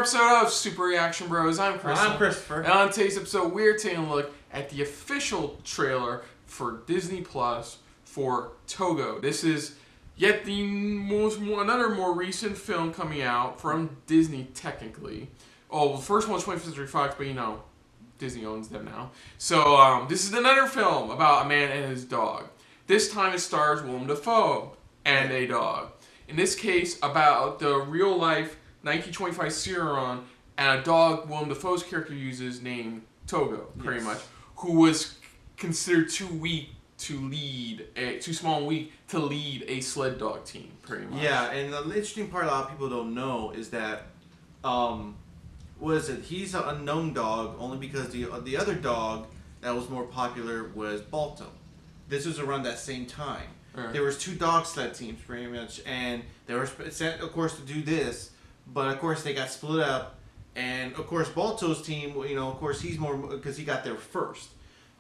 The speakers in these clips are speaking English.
episode of Super Reaction Bros. I'm Chris. I'm Christopher. And on today's episode, we're taking a look at the official trailer for Disney Plus for Togo. This is yet the another more recent film coming out from Disney, technically. Oh, the first one was 20th Century Fox, but you know, Disney owns them now. So this is another film about a man and his dog. This time it stars Willem Dafoe and a dog. In this case, about the real-life 1925 Ciron and a dog Willem Dafoe's character uses named Togo, pretty much, who was considered too small and weak to lead a sled dog team, pretty much. Yeah, and the interesting part a lot of people don't know is that, he's an unknown dog only because the other dog that was more popular was Balto. This was around that same time. Right. There was two dog sled teams, pretty much, and they were sent, of course, to do this, but of course they got split up, and of course Balto's team, you know, of course he's more because he got there first.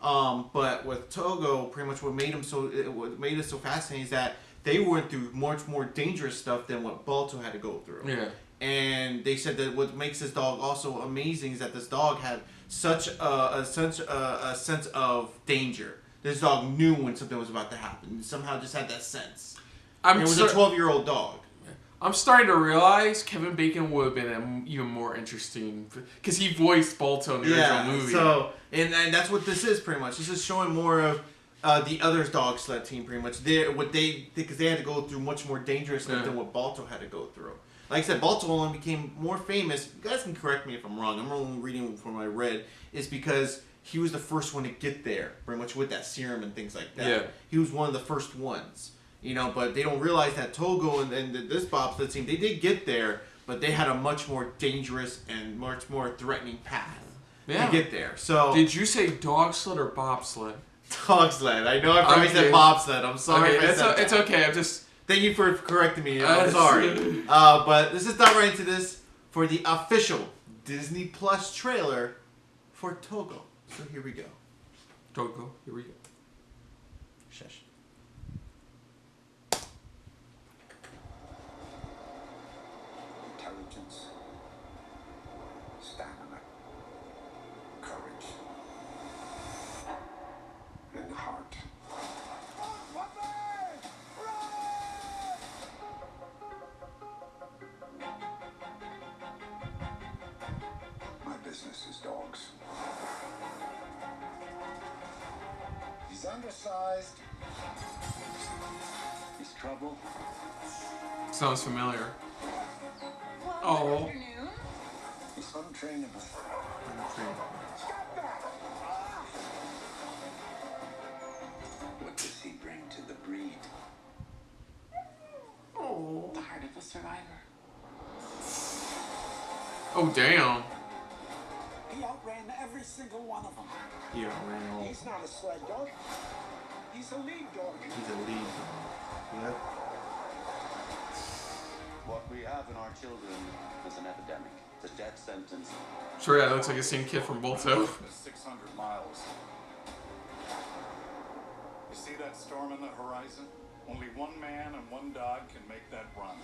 But with Togo, pretty much what made it so fascinating is that they went through much more dangerous stuff than what Balto had to go through. Yeah. And they said that what makes this dog also amazing is that this dog had such a sense of danger. This dog knew when something was about to happen. He somehow just had that sense. It was a 12-year-old dog. I'm starting to realize Kevin Bacon would have been even more interesting because he voiced Balto in the original movie. So and that's what this is pretty much. This is showing more of the other dog sled team pretty much. Because they had to go through much more dangerous stuff than what Balto had to go through. Like I said, Balto only became more famous. You guys can correct me if I'm wrong. I'm only reading from what I read. Is because he was the first one to get there, pretty much with that serum and things like that. Yeah. He was one of the first ones. You know, but they don't realize that Togo and this bobsled team, they did get there, but they had a much more dangerous and much more threatening path to get there. So did you say dog sled or bobsled? Dog sled. I know I probably said bobsled. I'm sorry. Okay, it's okay. I'm just... Thank you for correcting me. I'm sorry. But let's just dive right into this for the official Disney Plus trailer for Togo. So here we go. Togo, here we go. Shush. Intelligence, stamina, courage, and heart. My business is dogs. He's undersized. He's trouble. Sounds familiar. Oh. He's untrainable. What does he bring to the breed? Oh. The heart of a survivor. Oh, damn. He outran every single one of them. He outran all. He's not a sled dog. He's a lead dog. He's a lead dog. Yep. What we have in our children is an epidemic. The death sentence. Sure, yeah, it looks like the same kid from Balto. 600 miles. You see that storm on the horizon? Only one man and one dog can make that run.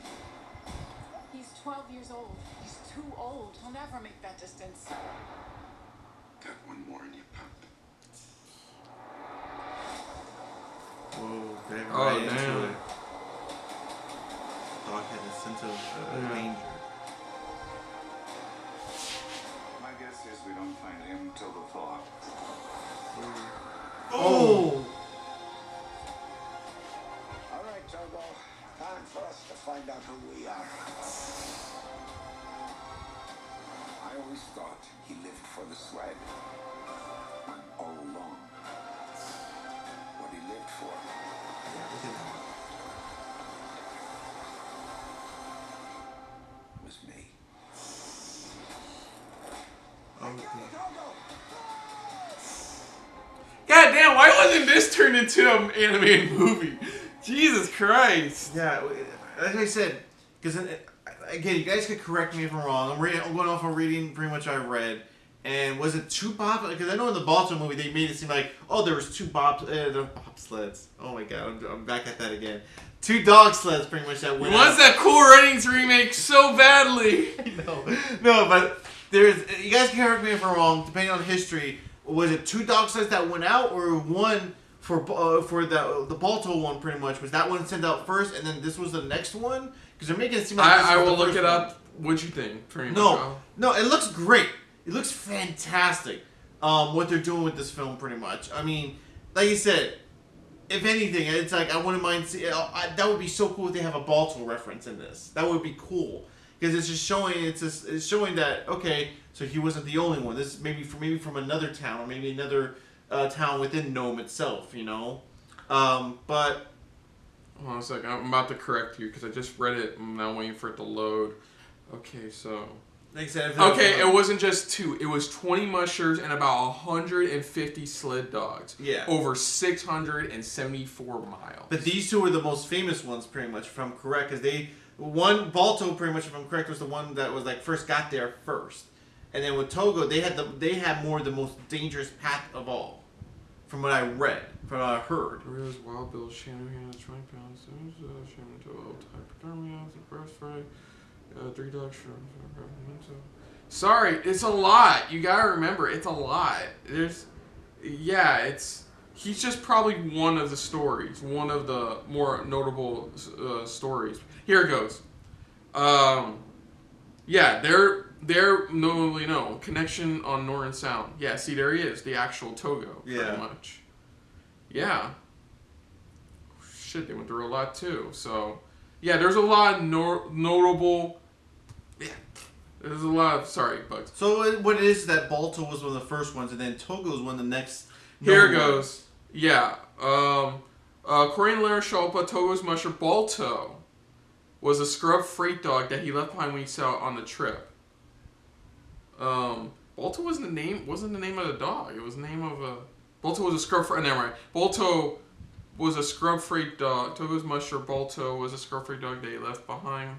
He's 12 years old. He's too old. He'll never make that distance. Got one more in you, pup. Whoa, very Oh, into damn. it. Dog had a sense of danger. My guess is we don't find him till the thaw. Oh! All right, Togo. Time for us to find out who we are. I always thought he lived for the sled. All along. What he lived for. Look at that. Was me. Oh, dear. God damn, why wasn't this turned into an animated movie? Jesus Christ. Yeah, like I said, because again, you guys could correct me if I'm wrong. I'm going off of reading pretty much I read, And was it two bob? Because I know in the Balto movie they made it seem like, oh, there was two bobsleds. Oh my god, I'm back at that again. Two dog sleds, pretty much, that went. What's that Cool Runnings remake so badly? No, but there's. You guys can correct me if I'm wrong. Depending on history, was it two dog sleds that went out, or one for the Balto one? Pretty much, was that one sent out first, and then this was the next one? Because they're making it seem like I will look it up. What'd you think? No, it looks great. It looks fantastic. What they're doing with this film, pretty much. I mean, like you said, if anything, it's like I wouldn't mind. That would be so cool if they have a Balto reference in this. That would be cool because it's just showing. It's showing that okay, so he wasn't the only one. This maybe from another town or maybe another town within Nome itself. You know, but. Hold on a second. I'm about to correct you because I just read it. I'm now waiting for it to load. Okay, so. Like I said, okay, it wasn't just two. It was 20 mushers and about 150 sled dogs. Yeah. Over 674 miles. But these two were the most famous ones, pretty much, if I'm correct. Because Balto, pretty much, if I'm correct, was the one that was like first got there first. And then with Togo, they had more of the most dangerous path of all. From what I read, from what I heard. Rhea's Wild Bill, Shanahan, 20 pounds, Shannon Togo, hypodermia, the breast fry, 3 dogs, sorry, it's a lot. You gotta remember, it's a lot. He's just probably one of the stories, one of the more notable stories. Here it goes. They're no connection on Northern Sound. Yeah, see, there he is, the actual Togo, pretty much. Yeah. Shit, they went through a lot too. So, yeah, there's a lot of notable. Yeah, there's a lot of. Sorry, Bugs. So what it is that Balto was one of the first ones, and then Togo was one of the next. Here it goes. Yeah. According to Larry Shalpa, Togo's musher Balto was a scrub freight dog that he left behind when he set out on the trip. Balto wasn't the name of the dog. It was the name of a. Balto was a scrub freight. Never mind. Balto was a scrub freight dog. Togo's musher Balto was a scrub freight dog that he left behind.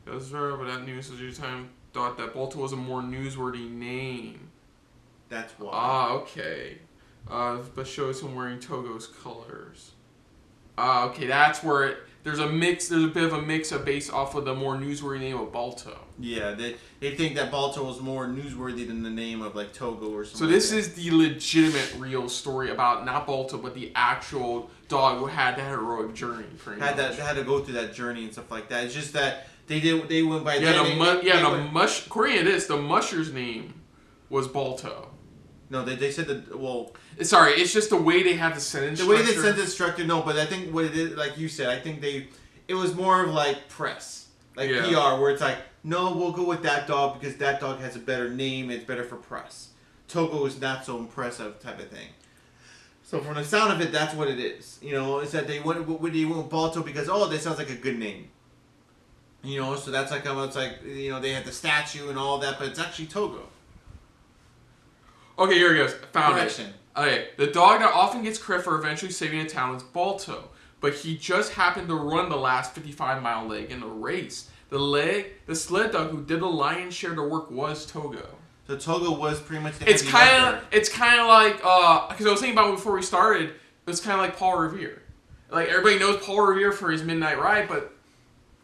But that news was time thought that Balto was a more newsworthy name. That's why. Ah, okay. But shows him wearing Togo's colors. Ah, okay. That's where there's a mix. There's a bit of a mix based off of the more newsworthy name of Balto. Yeah, they think that Balto was more newsworthy than the name of like Togo or something. So this is the legitimate, real story about not Balto, but the actual dog who had that heroic journey. Had to go through that journey and stuff like that. It's just that they went by. According to this, the musher's name was Balto. No, they said that. Well, sorry, it's just the way they have the sentence. The way they sentence structure. No, but I think what it is, like you said, I think it was more of like press, like PR, where it's like, no, we'll go with that dog because that dog has a better name. It's better for press. Togo is not so impressive type of thing. So from the sound of it, that's what it is. You know, it's that they went with Balto because that sounds like a good name. You know, so that's like it's like they had the statue and all that, but it's actually Togo. Okay, here it goes. Found it. Okay, the dog that often gets credit for eventually saving a town is Balto, but he just happened to run the last 55-mile leg in the race. The sled dog who did the lion's share of the work was Togo. So Togo was pretty much the It's kind of like because I was thinking about it before we started. It's kind of like Paul Revere. Like everybody knows Paul Revere for his Midnight Ride, but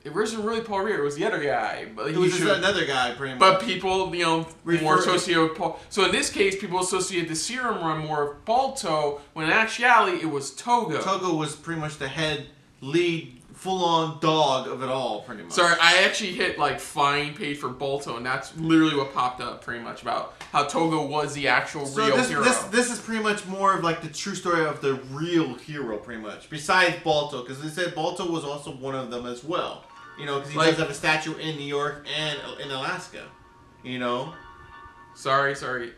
it wasn't really Paul Revere. It was the other guy. But it was just another guy, pretty much. But people, more associate with Paul. So in this case, people associate the serum run more with Balto, when in actuality, it was Togo. Togo was pretty much the head lead, full-on dog of it all, pretty much. Sorry, I actually hit find page for Balto, and that's literally what popped up, pretty much, about how Togo was the actual real hero. This is pretty much more of like the true story of the real hero, pretty much. Besides Balto, because they said Balto was also one of them as well. Because he does have a statue in New York and in Alaska. Sorry.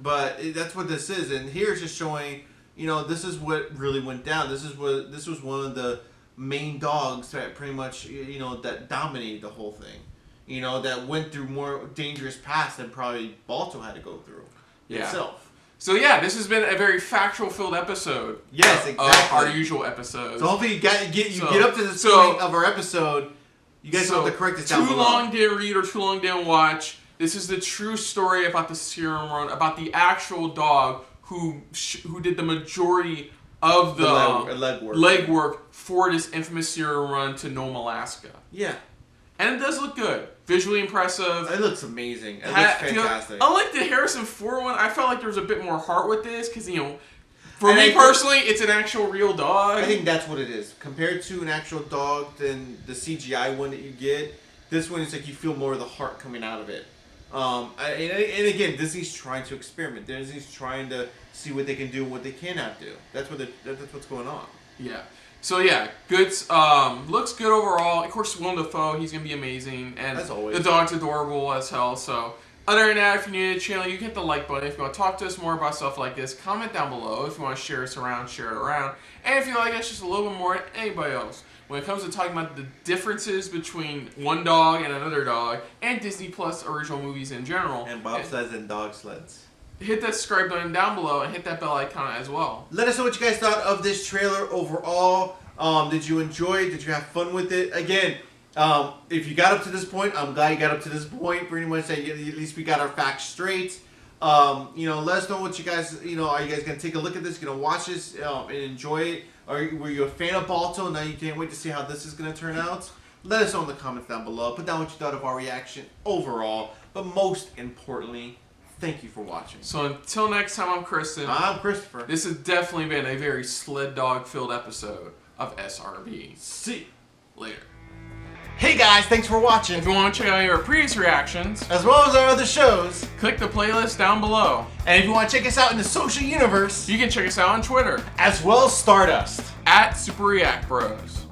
But that's what this is, and here it's just showing. This is what really went down. This was one of the main dogs that pretty much that dominated the whole thing. That went through more dangerous paths than probably Balto had to go through himself. So yeah, this has been a very factual-filled episode. Yes, exactly. Our usual episodes. So hopefully you get up to this point of our episode. You guys don't have to correct this down below. Too long didn't read or too long didn't watch. This is the true story about the serum run, about the actual dog who did the majority of the legwork for this infamous serum run to Nome, Alaska. Yeah. And it does look good. Visually impressive. It looks amazing. It looks fantastic. Unlike the Harrison Ford one, I felt like there was a bit more heart with this because, for me personally, it's an actual real dog. I think that's what it is. Compared to an actual dog than the CGI one that you get, this one is like you feel more of the heart coming out of it. And again, Disney's trying to experiment. Disney's trying to see what they can do and what they cannot do. That's what's going on. Yeah. So yeah, good. Looks good overall. Of course, Willem Dafoe, he's gonna be amazing, and as always, the dog's adorable as hell. So other than that, if you're new to the channel, you can hit the like button. If you want to talk to us more about stuff like this, comment down below. If you want to share us around, share it around. And if you like us just a little bit more than anybody else, when it comes to talking about the differences between one dog and another dog, and Disney Plus original movies in general, and bobsleds and dog sleds. Hit that subscribe button down below and hit that bell icon as well. Let us know what you guys thought of this trailer overall. Did you enjoy it? Did you have fun with it? Again, if you got up to this point, I'm glad you got up to this point. Pretty much, at least we got our facts straight. Let us know what you guys, are you guys going to take a look at this? Going to watch this and enjoy it? Were you a fan of Balto? Now you can't wait to see how this is going to turn out? Let us know in the comments down below. Put down what you thought of our reaction overall. But most importantly, thank you for watching. So until next time, I'm Kristen. I'm Christopher. This has definitely been a very sled dog filled episode of SRB. See you later. Hey guys, thanks for watching. If you want to check out our previous reactions, as well as our other shows, click the playlist down below. And if you want to check us out in the social universe, you can check us out on Twitter, as well as Stardust, @SuperReactBros.